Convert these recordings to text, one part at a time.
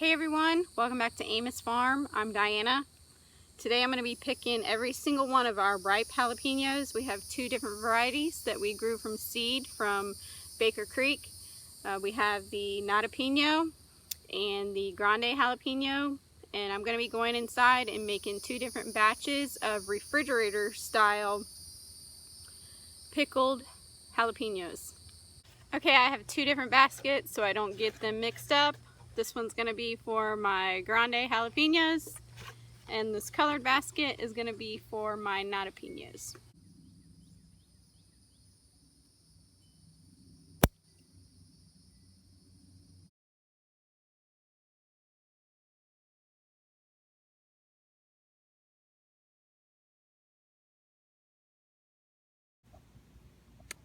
Hey everyone, welcome back to Amos Farm. I'm Diana. Today I'm going to be picking every single one of our ripe jalapenos. We have two different varieties that we grew from seed from Baker Creek. We have the Jalapeno and the Grande Jalapeno, and I'm going to be going inside and making two different batches of refrigerator style pickled jalapenos. Okay, I have two different baskets so I don't get them mixed up. This one's going to be for my Grande Jalapenos, and this colored basket is going to be for my Jalapenos.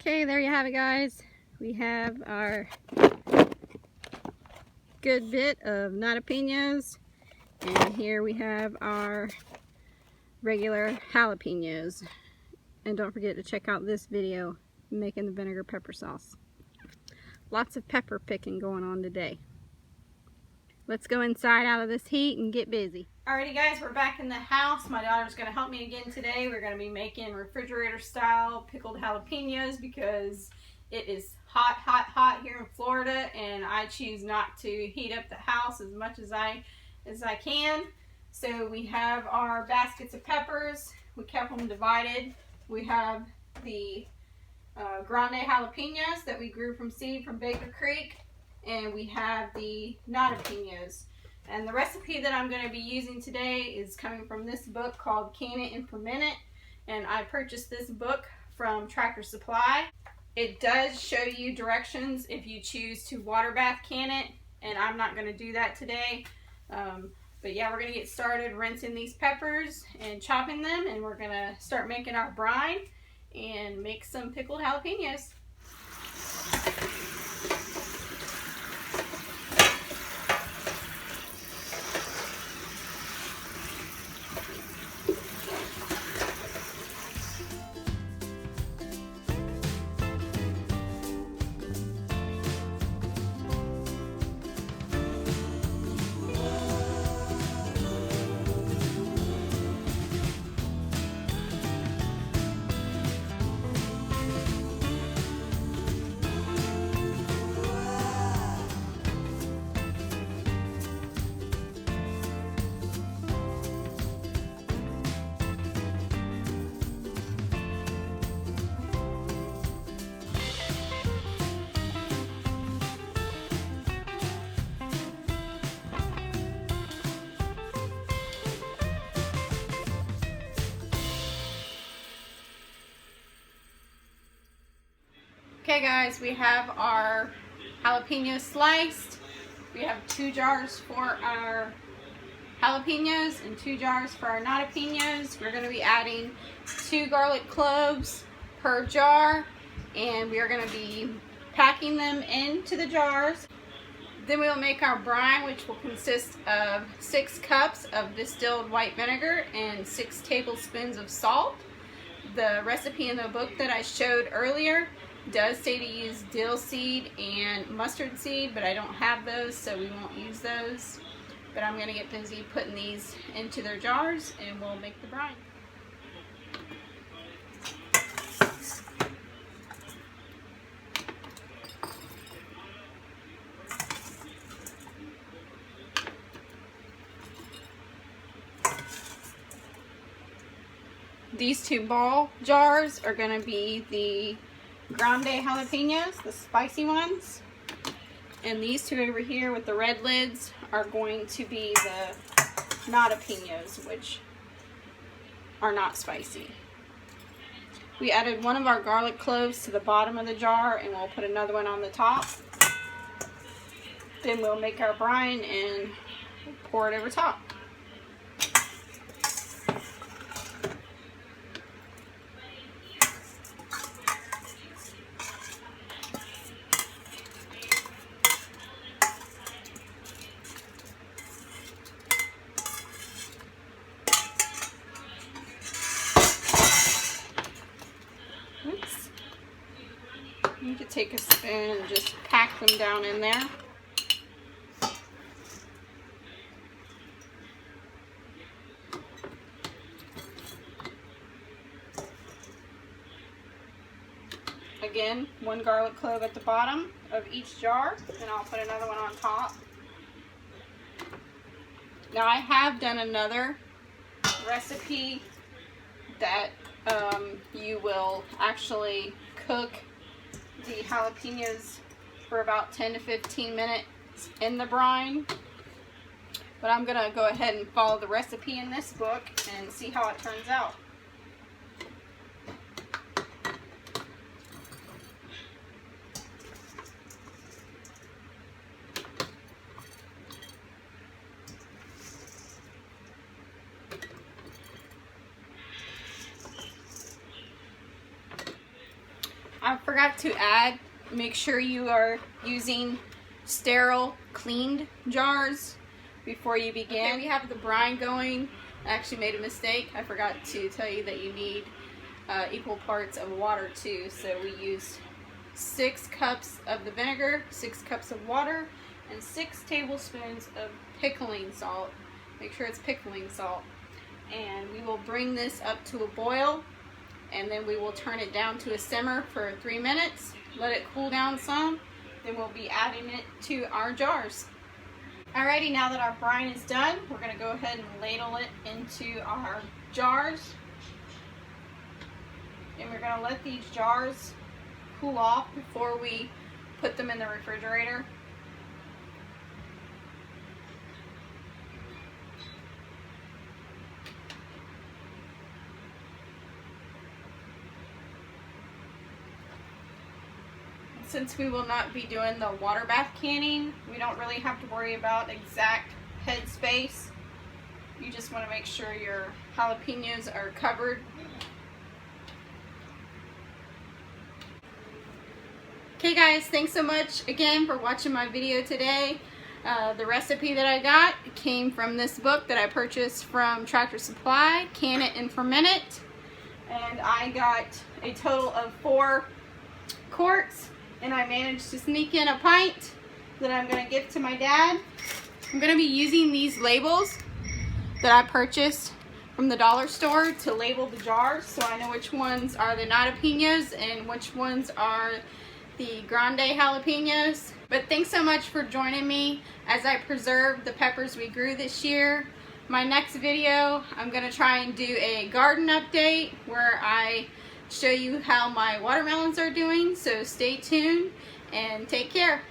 Okay, there you have it, guys. We have our good bit of Jalapenos, and here we have our regular jalapenos. And don't forget to check out this video making the vinegar pepper sauce. Lots of pepper picking going on today. Let's go inside out of this heat and get busy. Alrighty guys, we're back in the house. My daughter's going to help me again today. We're going to be making refrigerator style pickled jalapenos because it is hot, hot, hot here in Florida, and I choose not to heat up the house as much as I can. So we have our baskets of peppers. We kept them divided. We have the Grande Jalapenos that we grew from seed from Baker Creek, and we have the Jalapenos. And the recipe that I'm going to be using today is coming from this book called Can It and Ferment It, and I purchased this book from Tractor Supply. It does show you directions if you choose to water bath can it, and I'm not going to do that today. But yeah, we're going to get started rinsing these peppers and chopping them, and we're going to start making our brine and make some pickled jalapenos. Okay guys, we have our jalapenos sliced. We have 2 jars for our jalapenos and 2 jars for our jalapenos. We're going to be adding 2 garlic cloves per jar, and we are going to be packing them into the jars. Then we will make our brine, which will consist of 6 cups of distilled white vinegar and 6 tablespoons of salt. The recipe in the book that I showed earlier does say to use dill seed and mustard seed, but I don't have those, so we won't use those. But I'm going to get busy putting these into their jars, and we'll make the brine. These 2 ball jars are going to be the Grande Jalapenos, the spicy ones, and these 2 over here with the red lids are going to be the Jalapenos, which are not spicy. We added one of our garlic cloves to the bottom of the jar, and we'll put another one on the top. Then we'll make our brine and pour it over top. You could take a spoon and just pack them down in there. again, 1 garlic clove at the bottom of each jar, and I'll put another one on top. Now I have done another recipe that you will actually cook the jalapenos for about 10 to 15 minutes in the brine. But I'm going to go ahead and follow the recipe in this book and see how it turns out. I forgot to add, make sure you are using sterile, cleaned jars before you begin. Okay, we have the brine going. I actually made a mistake. I forgot to tell you that you need equal parts of water too. So we used 6 cups of the vinegar, 6 cups of water, and 6 tablespoons of pickling salt. Make sure it's pickling salt. And we will bring this up to a boil, and then we will turn it down to a simmer for 3 minutes. Let it cool down some. Then we'll be adding it to our jars. Alrighty, now that our brine is done, we're going to go ahead and ladle it into our jars. And we're going to let these jars cool off before we put them in the refrigerator. Since we will not be doing the water bath canning, we don't really have to worry about exact head space. You just want to make sure your jalapenos are covered. Okay guys, thanks so much again for watching my video today. The recipe that I got came from this book that I purchased from Tractor Supply, Can It and Ferment It. And I got a total of 4 quarts. And I managed to sneak in a pint that I'm going to give to my dad. I'm going to be using these labels that I purchased from the dollar store to label the jars, so I know which ones are the jalapenos and which ones are the grande jalapenos. But thanks so much for joining me as I preserve the peppers we grew this year. My next video, I'm going to try and do a garden update where I show you how my watermelons are doing, so stay tuned and take care.